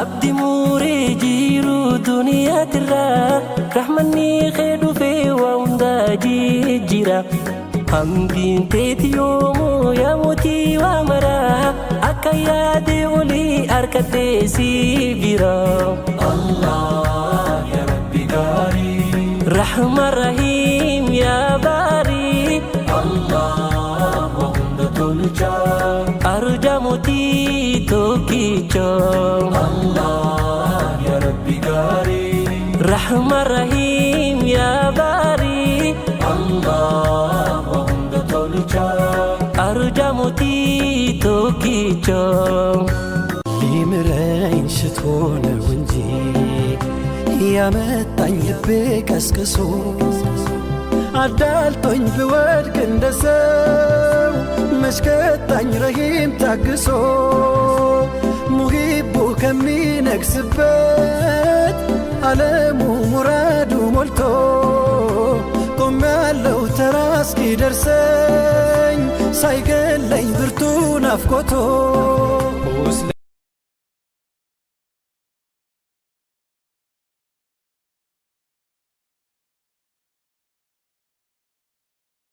abdi mure jiru dunia tira rahmani khedu fe wa unda jira hamdin tetiyomo ya moti wa mara akayade uli arkate sibira Allah ya rabbi gari rahman rahim ya bari Allah wa unda tulja arja moti tokicho Allah ya rabbi gari rahman rahim ya bari Allah wa unda tulja arja moti tokicho ሊምረኝ ሽቶ ነው እንጂ ያመጣኝ ልቤ ቀስቅሶ አዳልጦኝ ብወድቅ እንደ ሰው መሽከጣኝ ረሂም ታግሶ ሙሂቡ ከሚነግስበት ዓለሙ ሙራዱ ሞልቶ ቆሜያለሁ ተራ እስኪደርሰኝ ሳይገለኝ ብርቱ ናፍቆቶ